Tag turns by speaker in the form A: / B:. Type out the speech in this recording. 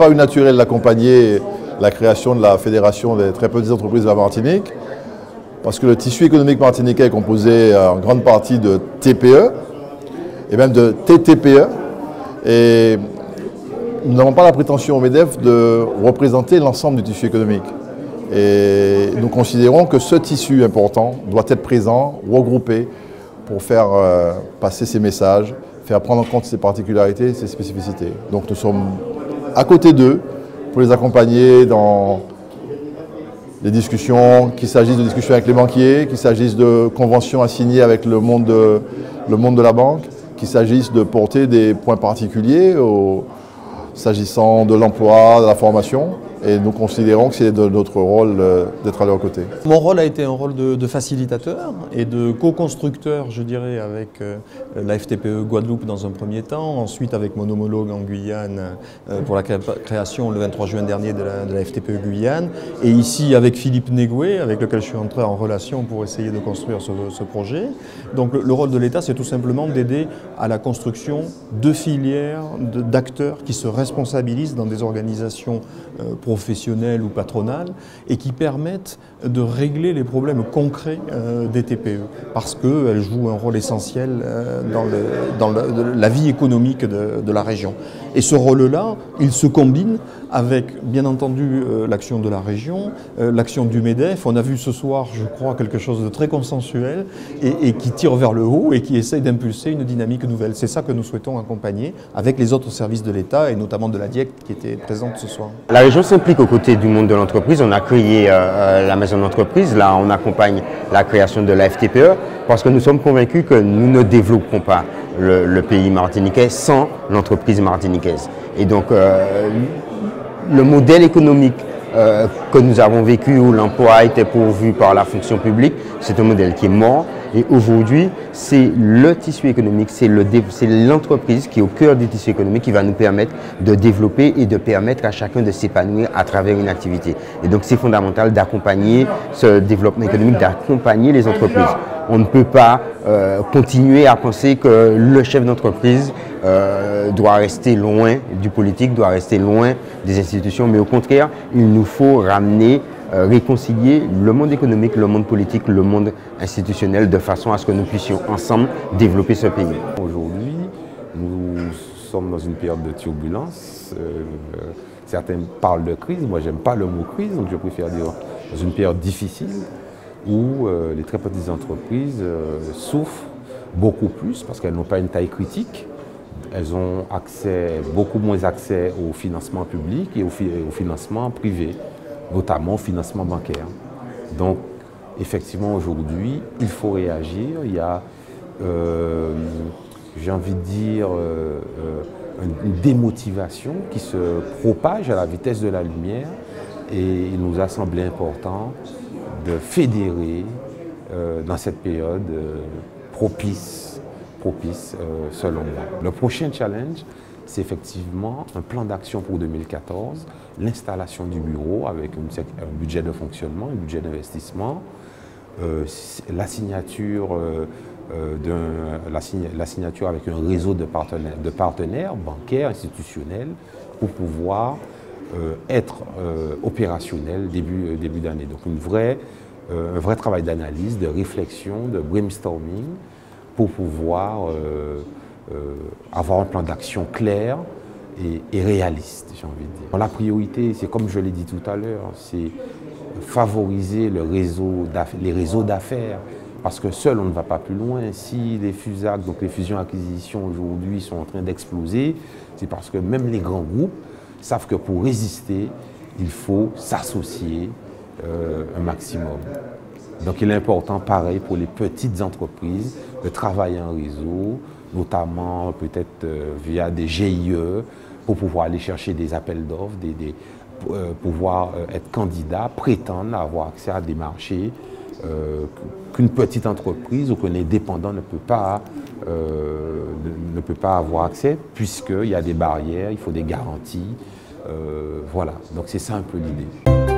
A: apparu naturel d'accompagner la création de la Fédération des très petites entreprises de la Martinique, parce que le tissu économique martiniquais est composé en grande partie de TPE et même de TTPE. Et nous n'avons pas la prétention au MEDEF de représenter l'ensemble du tissu économique. Et nous considérons que ce tissu important doit être présent, regroupé, pour faire passer ces messages, faire prendre en compte ses particularités et ses spécificités. Donc nous sommes à côté d'eux pour les accompagner dans les discussions, qu'il s'agisse de discussions avec les banquiers, qu'il s'agisse de conventions à signer avec le monde de la banque, qu'il s'agisse de porter des points particuliers s'agissant de l'emploi, de la formation. Et nous considérons que c'est de notre rôle d'être à leur côté.
B: Mon rôle a été un rôle de facilitateur et de co-constructeur, je dirais, avec la FTPE Guadeloupe dans un premier temps, ensuite avec mon homologue en Guyane pour la création le 23 juin dernier de la FTPE Guyane, et ici avec Philippe Negoué, avec lequel je suis entré en relation pour essayer de construire ce projet. Donc le rôle de l'État, c'est tout simplement d'aider à la construction de filières, d'acteurs qui se responsabilisent dans des organisations professionnelles ou patronales et qui permettent de régler les problèmes concrets des TPE parce qu'elles jouent un rôle essentiel dans la vie économique de la région. Et ce rôle-là, il se combine avec, bien entendu, l'action de la région, l'action du MEDEF. On a vu ce soir, je crois, quelque chose de très consensuel et qui tire vers le haut et qui essaye d'impulser une dynamique nouvelle. C'est ça que nous souhaitons accompagner avec les autres services de l'État et notamment de la DIEC qui était présente ce soir.
C: La région s'implique aux côtés du monde de l'entreprise. On a créé la maison d'entreprise. Là, on accompagne la création de la FTPE parce que nous sommes convaincus que nous ne développerons pas le pays martiniquais sans l'entreprise martiniquaise. Et donc, le modèle économique que nous avons vécu où l'emploi était pourvu par la fonction publique, c'est un modèle qui est mort. Et aujourd'hui, c'est le tissu économique, c'est l'entreprise qui est au cœur du tissu économique qui va nous permettre de développer et de permettre à chacun de s'épanouir à travers une activité. Et donc, c'est fondamental d'accompagner ce développement économique, d'accompagner les entreprises. On ne peut pas continuer à penser que le chef d'entreprise doit rester loin du politique, doit rester loin des institutions, mais au contraire, il nous faut ramener, réconcilier le monde économique, le monde politique, le monde institutionnel de façon à ce que nous puissions ensemble développer ce pays.
D: Aujourd'hui, nous sommes dans une période de turbulence. Certains parlent de crise, moi j'aime pas le mot crise, donc je préfère dire dans une période difficile où les très petites entreprises souffrent beaucoup plus parce qu'elles n'ont pas une taille critique. Elles ont beaucoup moins accès au financement public et au financement privé, notamment au financement bancaire. Donc, effectivement, aujourd'hui, il faut réagir. Il y a, j'ai envie de dire, une démotivation qui se propage à la vitesse de la lumière et il nous a semblé important de fédérer dans cette période propice selon moi. Le prochain challenge, c'est effectivement un plan d'action pour 2014, l'installation du bureau avec un budget de fonctionnement, un budget d'investissement, la signature avec un réseau de partenaires bancaires, institutionnels, pour pouvoir être opérationnel début d'année. Donc un vrai travail d'analyse, de réflexion, de brainstorming, pour pouvoir avoir un plan d'action clair et réaliste, j'ai envie de dire. La priorité, c'est comme je l'ai dit tout à l'heure, c'est favoriser les réseaux d'affaires, parce que seul on ne va pas plus loin. Si les FUSAC, donc les fusions-acquisitions aujourd'hui sont en train d'exploser, c'est parce que même les grands groupes savent que pour résister, il faut s'associer un maximum. Donc il est important, pareil, pour les petites entreprises, de travailler en réseau, notamment peut-être via des GIE, pour pouvoir aller chercher des appels d'offres, pouvoir être candidat, prétendre avoir accès à des marchés qu'une petite entreprise ou qu'un indépendant ne peut pas avoir accès, puisqu'il y a des barrières, il faut des garanties. Voilà, donc c'est ça un peu l'idée.